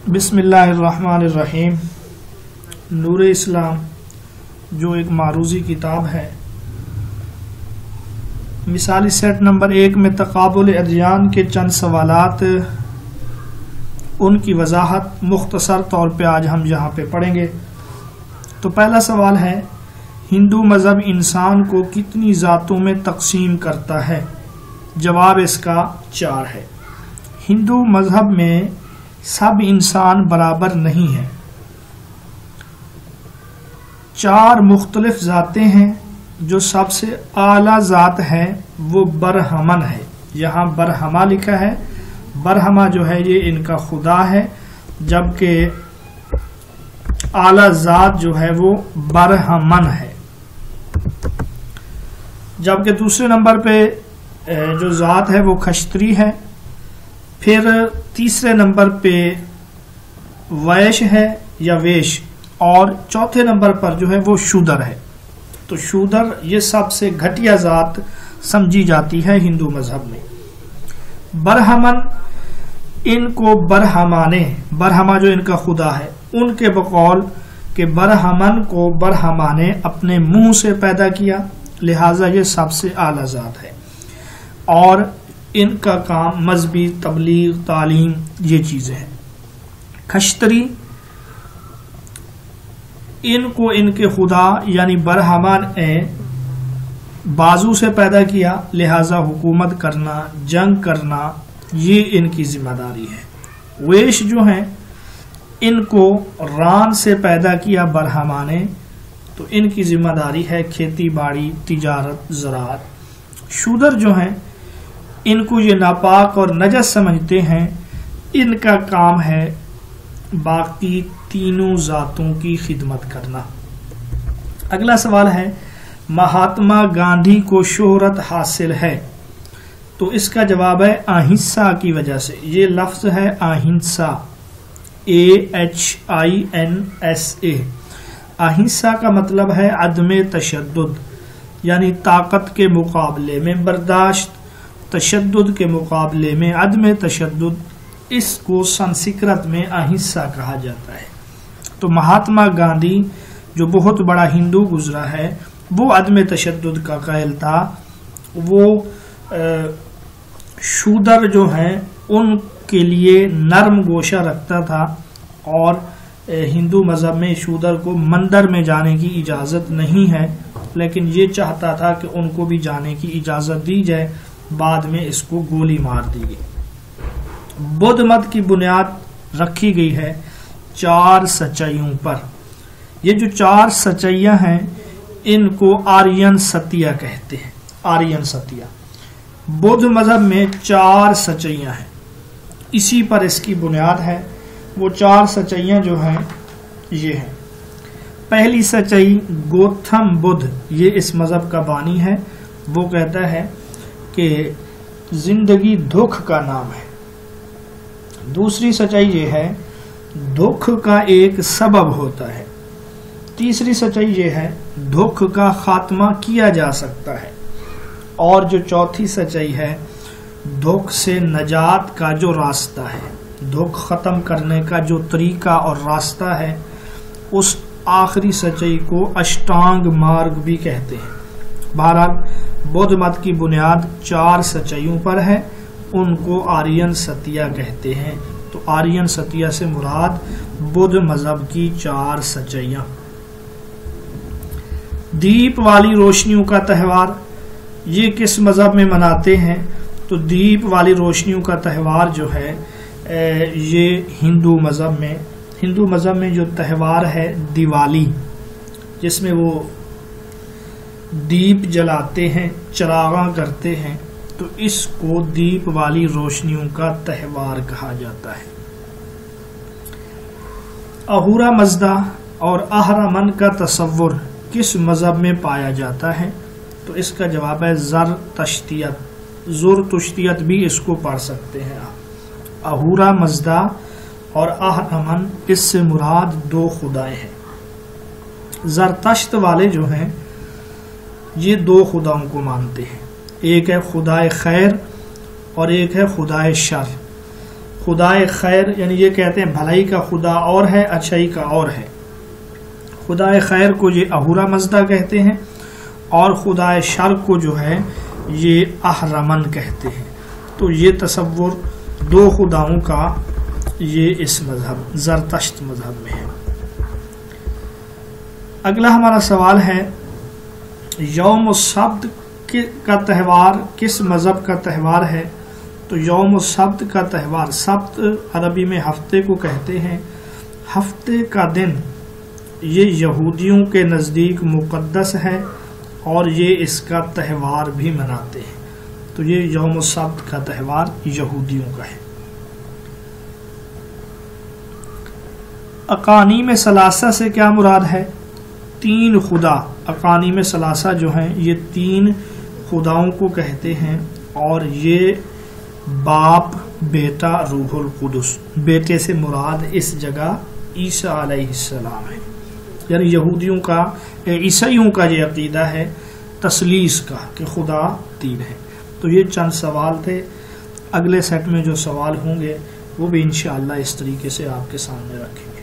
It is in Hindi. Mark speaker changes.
Speaker 1: बिस्मिल्लाहिर्रहमानिर्रहीम। नूर इस्लाम जो एक मारूजी किताब है, मिसाली सेट नंबर 1 में तकाबुल अदयान के चंद सवालात, उनकी वजाहत मुख्तसर तौर पे आज हम यहाँ पे पढ़ेंगे। तो पहला सवाल है, हिंदू मज़हब इंसान को कितनी ज़ातों में तकसीम करता है? जवाब इसका 4 है। हिंदू मज़हब में सब इंसान बराबर नहीं है। 4 मुख्तलिफ ज़ातें हैं। जो सबसे आला ज़ात है वो बरहमन है। यहाँ बरहमा लिखा है। बरहमा जो है ये इनका खुदा है, जबकि आला ज़ात जो है वो बरहमन है। जबकि दूसरे नंबर पे जो ज़ात है वो खश्तरी है। फिर तीसरे नंबर पे वैश है या वेश, और चौथे नंबर पर जो है वो शूदर है। तो शूदर ये सबसे घटिया ज़ात समझी जाती है हिंदू मजहब में। बरहमन, इनको बरहमा जो इनका खुदा है, उनके बकौल के बरहमन को बरहमा ने अपने मुंह से पैदा किया, लिहाजा ये सबसे आला ज़ात है। और इनका काम मजहबी तबलीग, तालीम, ये चीजें हैं। खश्तरी, इनको इनके खुदा यानी बरहमा ने बाजू से पैदा किया, लिहाजा हुकूमत करना, जंग करना, ये इनकी जिम्मेदारी है। वेश जो हैं, इनको रान से पैदा किया बरहमा ने, तो इनकी जिम्मेदारी है खेती बाड़ी, तिजारत, ज़राअत। शूदर जो हैं, इनको ये नापाक और नजस समझते हैं। इनका काम है बाकी तीनों जातों की खिदमत करना। अगला सवाल है, महात्मा गांधी को शोहरत हासिल है? तो इसका जवाब है अहिंसा की वजह से। ये लफ्ज है अहिंसा, AHINSA। अहिंसा का मतलब है अदम तशद्दुद, यानी ताकत के मुकाबले में बर्दाश्त, तशद्दुद के मुकाबले में अदम तशद्दुद। इसको संस्कृत में अहिंसा कहा जाता है। तो महात्मा गांधी जो बहुत बड़ा हिंदू गुजरा है, वो अदम तशद्दुद का कायल था। वो शूदर जो हैं उनके लिए नरम गोशा रखता था, और हिंदू मजहब में शूदर को मंदिर में जाने की इजाज़त नहीं है, लेकिन ये चाहता था कि उनको भी जाने की इजाज़त दी जाए। बाद में इसको गोली मार दी गई। बुद्ध मत की बुनियाद रखी गई है 4 सच्चाइयों पर। ये जो 4 सच्चाइयां हैं, इनको आर्यन सत्य कहते हैं। आर्यन सत्य, बुद्ध मजहब में 4 सच्चाइयां हैं, इसी पर इसकी बुनियाद है। वो 4 सच्चाइयां जो हैं ये हैं। पहली सच्चाई, गौतम बुद्ध, ये इस मजहब का बानी है, वो कहता है कि जिंदगी दुख का नाम है। दूसरी सच्चाई ये है, दुख का एक सबब होता है। तीसरी सच्चाई ये है, दुख का खात्मा किया जा सकता है। और जो चौथी सच्चाई है, दुख से नजात का जो रास्ता है, दुख खत्म करने का जो तरीका और रास्ता है, उस आखिरी सच्चाई को अष्टांग मार्ग भी कहते हैं। बहरहाल बौद्ध मत की बुनियाद 4 सच्चाइयों पर है, उनको आर्यन सत्य कहते हैं। तो आर्यन सत्य से मुराद बुद्ध मजहब की 4 सच्चाइयां। दीप वाली रोशनियों का त्यौहार, ये किस मजहब में मनाते हैं? तो दीप वाली रोशनियों का त्यौहार जो है ये हिंदू मजहब में जो त्यौहार है दिवाली, जिसमें वो दीप जलाते हैं, चरागा करते हैं, तो इसको दीप वाली रोशनियों का त्यौहार कहा जाता है। अहूरा मज़दा और अहरमन का तसव्वुर किस मजहब में पाया जाता है? तो इसका जवाब है ज़रतुश्तियत। ज़ुरतुश्तियत भी इसको पढ़ सकते हैं आप। अहूरा मज़दा और अहरमन, इससे मुराद 2 खुदाएं हैं। ज़रतश्त वाले जो हैं ये 2 खुदाओं को मानते हैं। एक है खुदाए खैर और एक है खुदाए शर। खुदाए खैर, यानी ये कहते हैं भलाई का खुदा और है, अच्छाई का और है। खुदाए खैर को ये अहूरा मजदा कहते हैं, और खुदाए शर को जो है ये अहरमन कहते हैं। तो ये तसव्वुर दो खुदाओं का ये इस मजहब ज़रतश्त मजहब में है। अगला हमारा सवाल है, यौम सब्त का त्यौहार किस मजहब का त्यौहार है? तो यौम सब्त का त्यौहार, सब्त अरबी में हफ्ते को कहते हैं, हफ्ते का दिन ये यहूदियों के नज़दीक मुक़द्दस है और ये इसका त्यौहार भी मनाते हैं। तो ये यौम सब्त का त्यौहार यहूदियों का है। अकानी में सलासा से क्या मुराद है? तीन खुदा, अकानी में सलासा जो हैं ये तीन खुदाओं को कहते हैं, और ये बाप, बेटा, रूहुल कुदुस। बेटे से मुराद इस जगह ईसा अलैहिस्सलाम है। यानी यहूदियों का, ईसाइयों का ये अकीदा है तसलीस का कि खुदा तीन है। तो ये चंद सवाल थे। अगले सेट में जो सवाल होंगे वो भी इंशाअल्लाह इस तरीके से आपके सामने रखें।